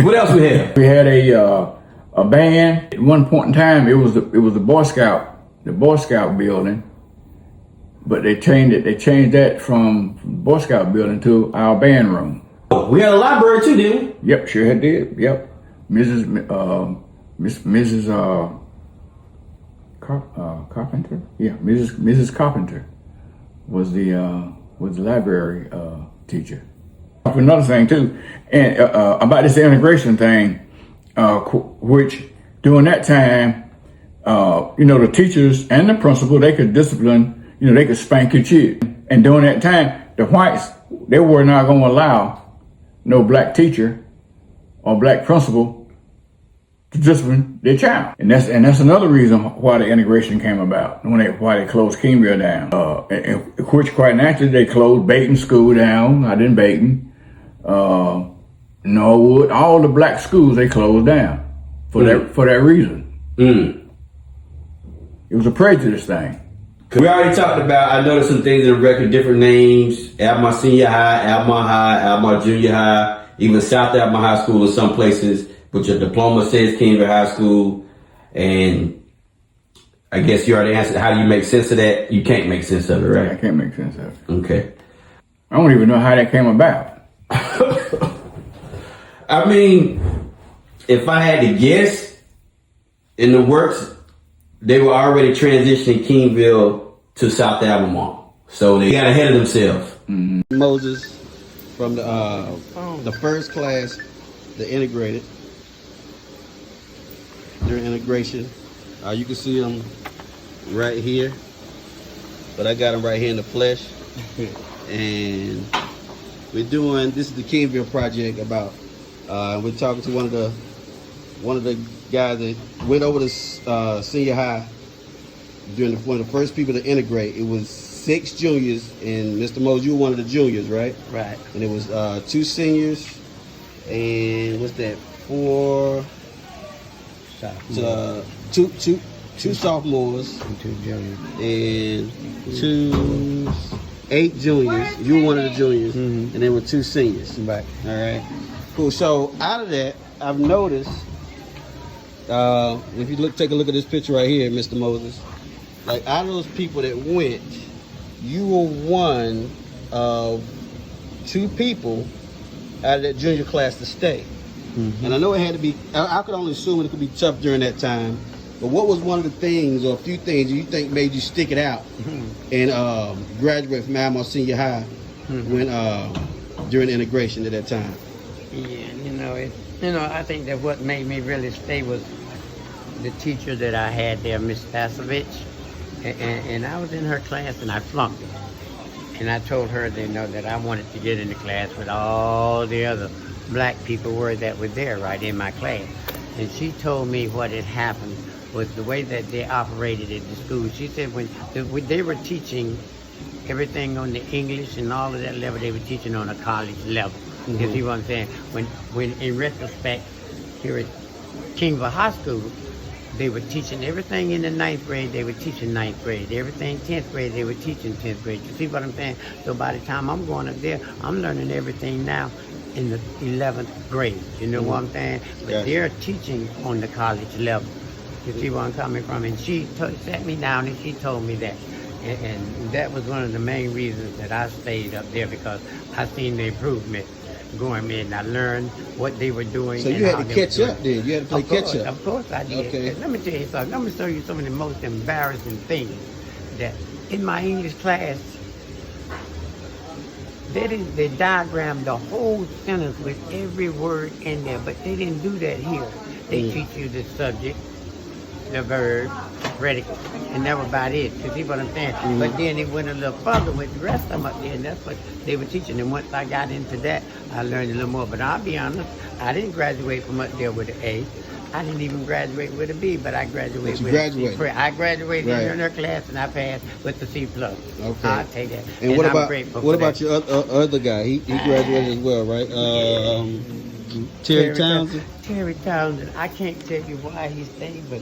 What else we had? We had a band. At one point in time, it was the Boy Scout building, but they changed it. They changed that from Boy Scout building to our band room. We had a library too, didn't we? Yep, sure did. Yep, Mrs. Carpenter. Yeah, Mrs. Carpenter was the library teacher. Another thing too, and about this integration thing, which during that time, the teachers and the principal, they could discipline, they could spank your kid. And during that time, the whites, they were not going to allow no black teacher or black principal to discipline their child. And that's another reason why the integration came about, why they closed Kingville down. Which quite naturally, they closed Baton School down, out in Baton. Norwood, all the black schools they closed down for that reason. It was a prejudice thing. We already talked about, I noticed some things in the record, different names, Albemarle Senior High, Albemarle High, Albemarle Junior High, even South Albemarle High School in some places, but your diploma says Kingville High School. And I guess you already answered, how do you make sense of that? You can't make sense of it, right? I can't make sense of it. Okay. I don't even know how that came about. I mean, if I had to guess, in the works, they were already transitioning Kingville to South Albemarle. So they got ahead of themselves. Moses from the first class, the integrated, during integration. You can see them right here, but I got them right here in the flesh. And this is the Kingville project about, we're talking to one of the guys that went over to senior high during one of the first people to integrate. It was 6 juniors, and Mr. Moses, you were one of the juniors, right? Right. And it was 2 seniors, and what's that? 4 two sophomores, And 2 juniors. and 8 juniors. You were one of the juniors, and there were 2 seniors. Right. All right, cool. So out of that, I've noticed. If you take a look at this picture right here, Mr. Moses. Like out of those people that went, you were one of 2 people out of that junior class to stay. And I know it had to be. I could only assume it could be tough during that time. But what was one of the things, or a few things, you think made you stick it out and graduate from Albemarle Senior High when during integration at that time? Yeah, I think that what made me really stay was the teacher that I had there, Miss Stasovich, and I was in her class and I flunked it. And I told her that I wanted to get in the class with all the other black people that were there right in my class. And she told me what had happened was the way that they operated at the school. She said when they were teaching everything on the English and all of that level, they were teaching on a college level. You see what I'm saying? When in retrospect, here at Kingville High School, they were teaching everything in the 9th grade, they were teaching 9th grade. Everything 10th grade, they were teaching 10th grade. You see what I'm saying? So by the time I'm going up there, I'm learning everything now in the 11th grade. You know what I'm saying? But they're teaching on the college level. You see where I'm coming from? And she sat me down and she told me that. And that was one of the main reasons that I stayed up there, because I seen the improvement going in. I learned what they were doing. So you had to catch up then. You had to play catch up. Of course I did. Okay. Let me tell you something. Let me show you some of the most embarrassing things that in my English class, they diagrammed the whole sentence with every word in there, but they didn't do that here. They teach you the subject, the verb, predicate, and that was about it. You see what I'm saying? But then it went a little further with the rest of them up there, and that's what they were teaching. And once I got into that, I learned a little more. But I'll be honest, I didn't graduate from up there with an A. I didn't even graduate with a B, but I graduated with a C. I graduated in her class, and I passed with the C+. Okay. I'll take that. And what about that. your other guy? He graduated as well, right? Terry Townsend? Terry Townsend. I can't tell you why he stayed, but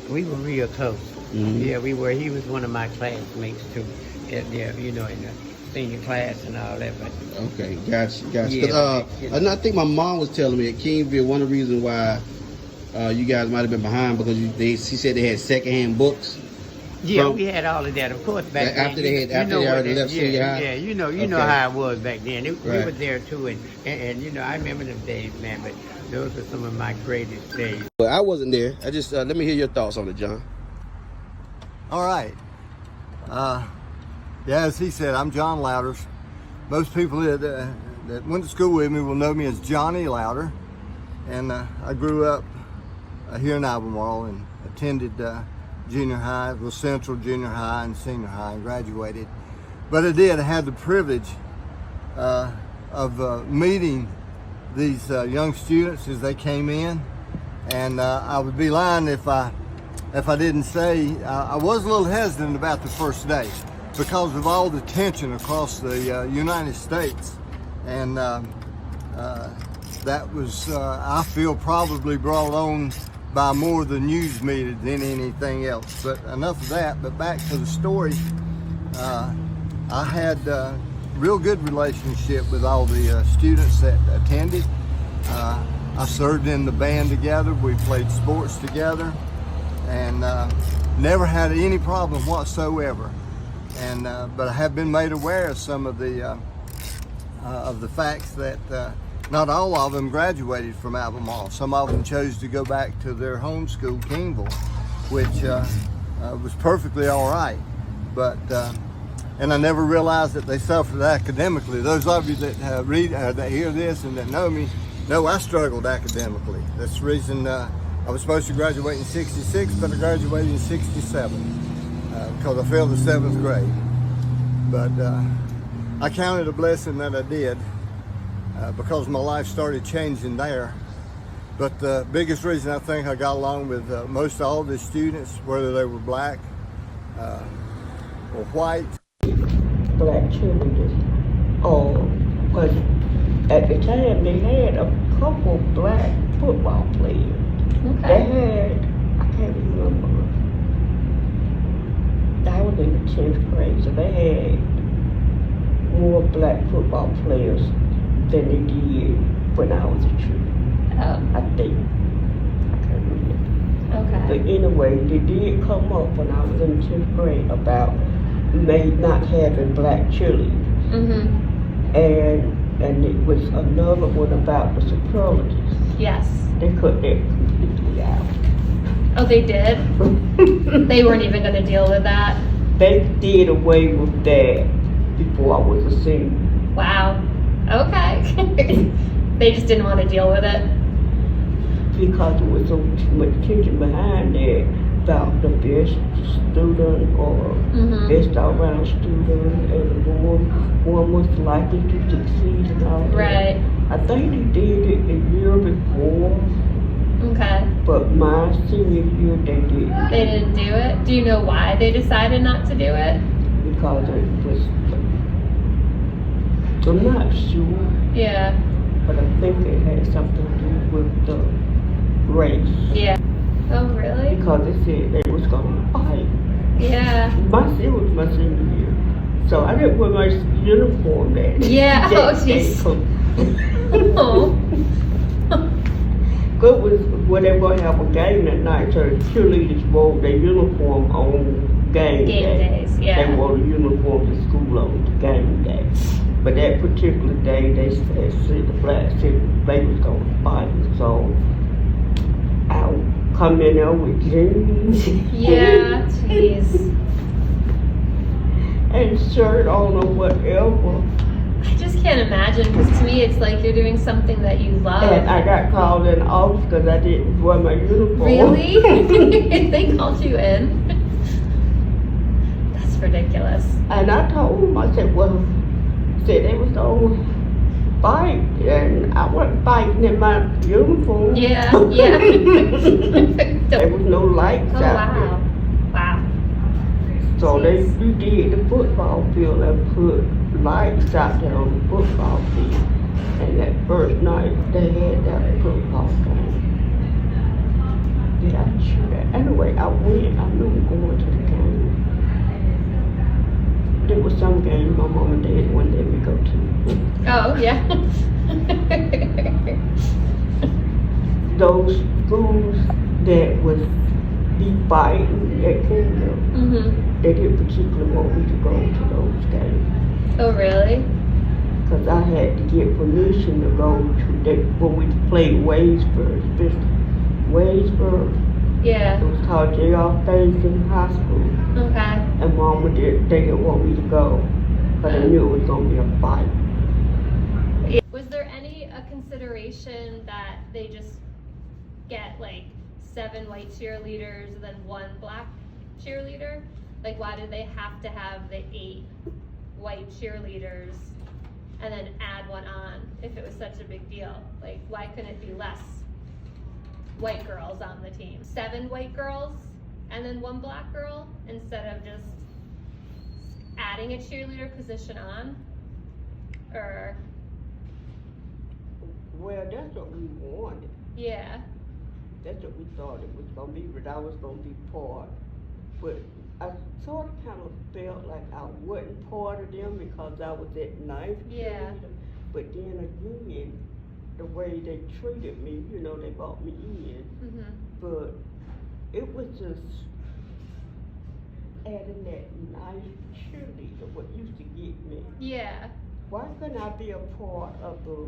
we were real close. Yeah, we were. He was one of my classmates too. Yeah, in the senior class and all that. But okay, gotcha. Yeah, And I think my mom was telling me at Kingville, one of the reasons why you guys might have been behind because she said they had secondhand books. Yeah, we had all of that, of course, back then. After they already left senior high? Yeah, you know how it was back then. We were there too, and I remember them days, man, but those are some of my greatest days. But I wasn't there. I just, let me hear your thoughts on it, John. All right. Yeah, as he said, I'm John Louders. Most people that went to school with me will know me as Johnny Louder. And I grew up here in Albemarle and attended junior high, well, Central Junior High and Senior High, and graduated. But I had the privilege of meeting these young students as they came in. And I would be lying if I didn't say I was a little hesitant about the first day because of all the tension across the United States. And that was, I feel, probably brought on by more of the news media than anything else. But enough of that, but back to the story. I had a real good relationship with all the students that attended. I served in the band together, we played sports together, and never had any problem whatsoever. And but I have been made aware of some of the facts that not all of them graduated from Albemarle. Some of them chose to go back to their home school, Kingville, which was perfectly all right. But and I never realized that they suffered academically. Those of you that read, that hear this and that know me, know I struggled academically. That's the reason I was supposed to graduate in '66, but I graduated in '67 because I failed the 7th grade. But I counted a blessing that I did because my life started changing there. But the biggest reason I think I got along with most all the students, whether they were black or white. Black cheerleaders. But at the time they had a couple black football players. Okay. They had, I can't remember, I was in the 10th grade, so they had more black football players than they did when I was a child. I think. I can't remember. Okay. But anyway, they did come up when I was in 10th grade about not having black cheerleaders. Mm-hmm. And it was another one about the superlatives. Yes. They cut that completely out. Oh, they did? They weren't even going to deal with that? They did away with that before I was a senior. Wow. Okay. They just didn't want to deal with it? Because there was so much tension behind that about the best student or best all-round student and one was likely to succeed and all that. Right. I think they did it a year before. Okay. But my senior year, they did. They didn't do it? Do you know why they decided not to do it? Because it was, I'm not sure. Yeah. But I think it had something to do with the race. Yeah. Oh, really? Because they said they was going to fight. Yeah. It was my senior year. So I didn't wear my uniform that Yeah. that Oh, jeez. Oh. Good was when they were going to have a game that night, so the cheerleaders wore their uniform on game days, yeah. They wore the uniform to school on game day. But that particular day, they said the black said they was going to fight. So I come in there with jeans. Yeah, jeez. And shirt on or whatever. I just can't imagine, because to me it's like you're doing something that you love. And I got called in the office because I didn't wear my uniform. Really? They called you in? That's ridiculous. And I told them, I said, well, said they was going to fight, and I wasn't fighting in my uniform. Yeah, yeah. There was no lights Oh, out there. wow. Wow. So they redid the football field and put lights out there on the football field. And that first night they had that football game. Did I shoot that? Anyway, I went. I knew going to the game. There was some game my mom and dad wouldn't let me go to. Oh, yeah. Those schools that was be fighting at Kingville, they didn't particularly want me to go to those games. Oh, really? Because I had to get permission to go to when we played Waysburg. Yeah. It was called J.R. Faison High School. Okay. And Mama they didn't want me to go because they knew it was going to be a fight. Was there any consideration that they just get like 7 white cheerleaders and then 1 black cheerleader? Like, why did they have to have the 8 white cheerleaders and then add 1 on if it was such a big deal? Like, why couldn't it be less white girls on the team? 7 white girls and then 1 black girl instead of just adding a cheerleader position on? Or? Well, that's what we wanted. Yeah. That's what we thought it was going to be, but I was going to be part. But I sort of kind of felt like I wasn't part of them because I was at 9th Yeah. grade. But then again, the way they treated me, you know, they brought me in. But it was just adding that nice cheerleader, what used to get me. Yeah. Why couldn't I be a part of the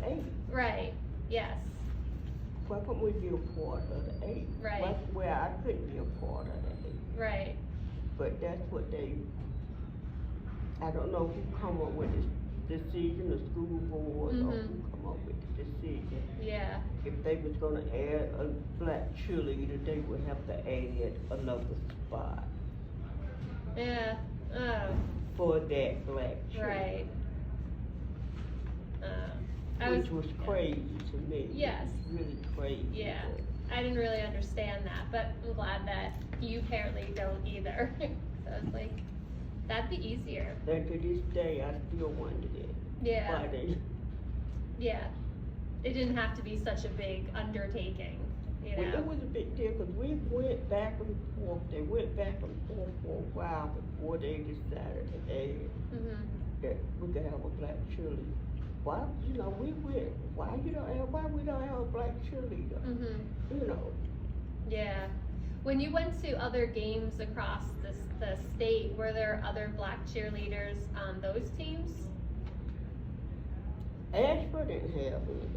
8? Right. Yes. Why couldn't we be a part of the 8? Right. Where I couldn't be a part of the 8. Right. But that's what I don't know who come up with this decision, the school board, or who come up with the decision. Yeah. If they was gonna add a black cheerleader, they would have to add another spot. Yeah. For that black cheerleader. Right. Which was crazy to me. Yes. Really crazy. Yeah. I didn't really understand that, but I'm glad that you apparently don't either. So it's like, that'd be easier. And to this day, I still wondered it. Yeah. Why they... Yeah. It didn't have to be such a big undertaking, you know? Well, it was a big deal because we went back and forth. They went back and forth for a while before they decided to add that we could have a black cheerleader. Why, we went, why we don't have a black cheerleader? You know. Yeah. When you went to other games across the state, were there other black cheerleaders on those teams? Ashford didn't have any.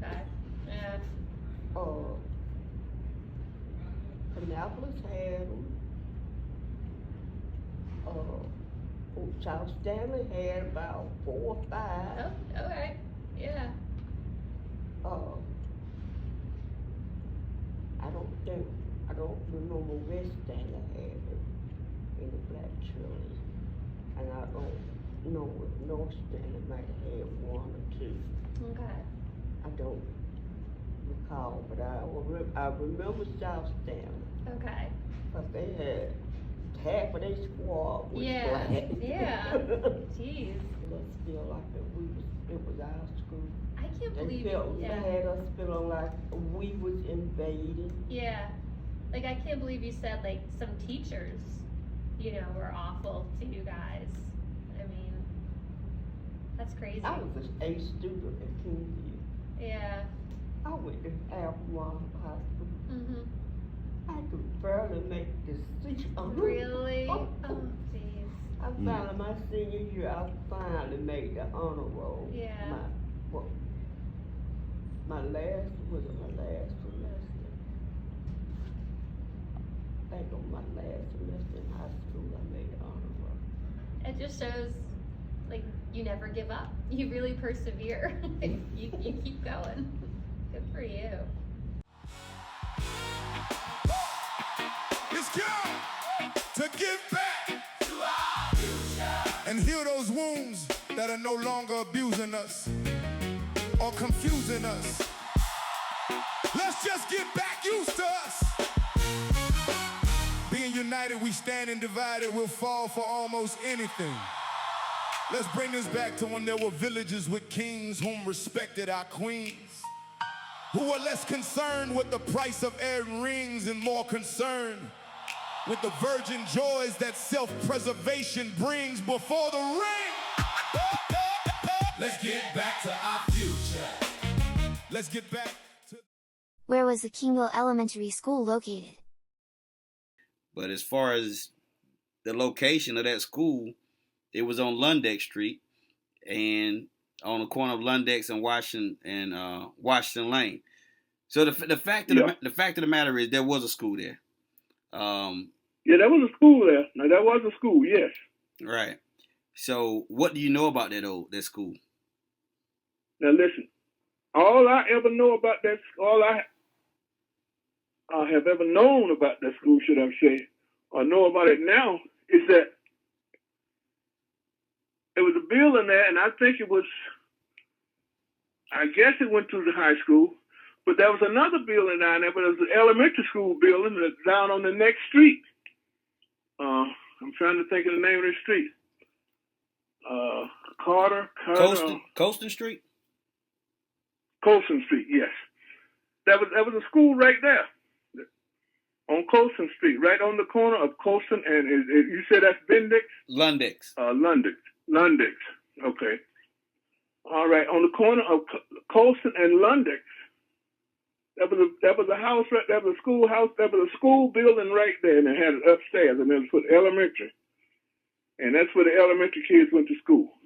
Okay. Yeah. Annapolis had them. South Stanley had about 4 or 5. Oh, okay. Yeah. I don't remember West Stanley had any black children. And I don't know if North Stanley might have had 1 or 2. Okay. I don't recall, but I remember South Stanley. Okay. Because they had half of their squad was black. Yeah. Jeez. Let's feel like it was our school. I can't believe they yeah. had us feeling like we was invaded. Yeah. Like, I can't believe you said, like, some teachers, were awful to you guys. I mean, that's crazy. I was an A student at Kingville. Yeah. I went to Albemarle High School. I could barely make the seat. Really? Oh, jeez. I finally, my senior year, I finally made the honor roll. Yeah. My last semester. I think on my last semester in high school, I made the honor roll. It just shows, like, you never give up. You really persevere. you keep going. Good for you. It's time to give back to our future and heal those wounds that are no longer abusing us or confusing us. Let's just get back used to us. Being united, we stand, and divided, we'll fall for almost anything. Let's bring this back to when there were villages with kings whom respected our queens, who were less concerned with the price of air rings and more concerned with the virgin joys that self-preservation brings before the ring. Let's get back to our future. Let's get back to... Where was the Kingville Elementary School located? But as far as the location of that school, it was on Lundeck Street and on the corner of Lundex and Washington Lane. So the fact of the matter is there was a school there. Yeah, there was a school there. Now there was a school, yes. Right. So what do you know about that school? Now listen, all I ever know about that, all I have ever known about that school, should I say, or know about it now, is that it was a building there, and I think I guess it went to the high school, but there was another building down there, but it was an elementary school building that's down on the next street. I'm trying to think of the name of the street. Colston Street? Colston Street, yes. That was a school right there on Colston Street, right on the corner of Colston and you said that's Bendix? Lundex. Lundex. Okay. All right, on the corner of Colston and Lundex. That was a house right there, was a schoolhouse, that was a school building right there, and it had it upstairs, and it was for the elementary. And that's where the elementary kids went to school.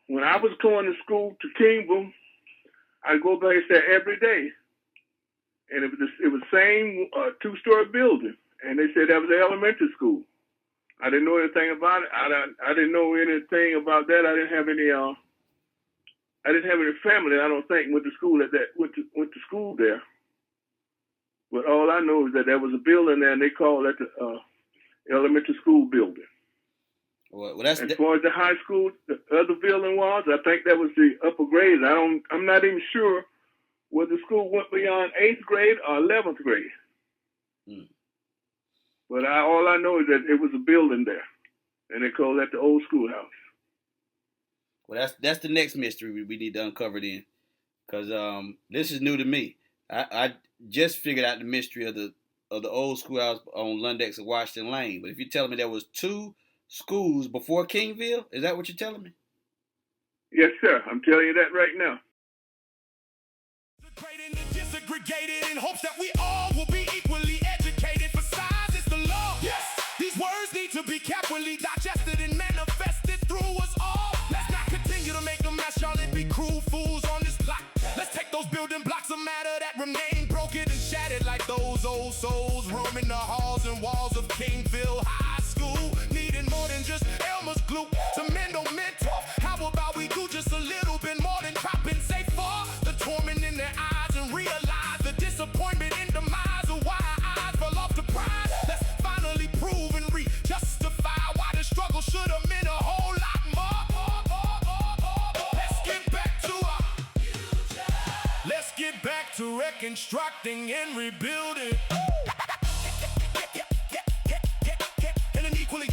when I was going to school to Kingville, I go back there every day, and it was the same 2-story building, and they said that was the elementary school. I didn't know anything about it. I didn't know anything about that. I didn't have any family. I don't think went to school school there. But all I know is that there was a building there, and they called that the elementary school building. Well, that's as far as the high school, the other building was, I think that was the upper grade. I'm not even sure whether the school went beyond 8th grade or 11th grade. But all I know is that it was a building there, and they called that the Old Schoolhouse. Well, that's the next mystery we need to uncover then, because this is new to me. I just figured out the mystery of the Old Schoolhouse on Lundex and Washington Lane. But if you're telling me there was 2 schools before Kingville, is that what you're telling me? Yes, sir. I'm telling you that right now. Disaggregated in hopes that we all will be equally educated. For size is the law. Yes. These words need to be carefully digested and manifested through us all. Let's not continue to make a mess, y'all. It be cruel fools on this block. Let's take those building blocks of matter that remain broken and shattered like those old souls roaming the halls and walls of Kingville High School. Needing more than just Elmer's glue to mend or mentor. How about we do just a little bit more than compensate for the torment in their eyes and realize the disappointment and demise of why our eyes fell off the prize. Let's finally prove and justify why the struggle should have meant a whole lot more. Let's get back to our future. Let's get back to reconstructing and rebuilding. In an equally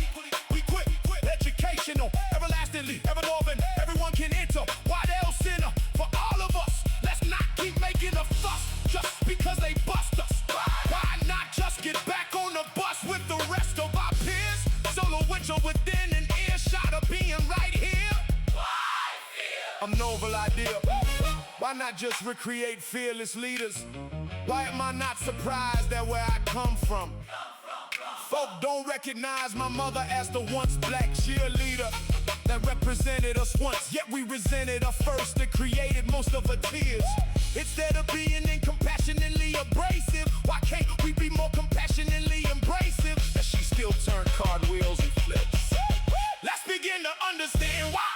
equipped, educational, everlastingly, ever-loving, everyone can enter. Why else sinner? For all of us, let's not keep making a fuss just because they bust us. Why not just get back on the bus with the rest of our peers? Solo winter within an earshot of being right here. A novel idea. Why not just recreate fearless leaders? Why am I not surprised at where I come from? Folk don't recognize my mother as the once black cheerleader that represented us once, yet we resented her first and created most of her tears. Instead of being incompassionately abrasive, why can't we be more compassionately embracive? As she still turned cartwheels and flips. Let's begin to understand why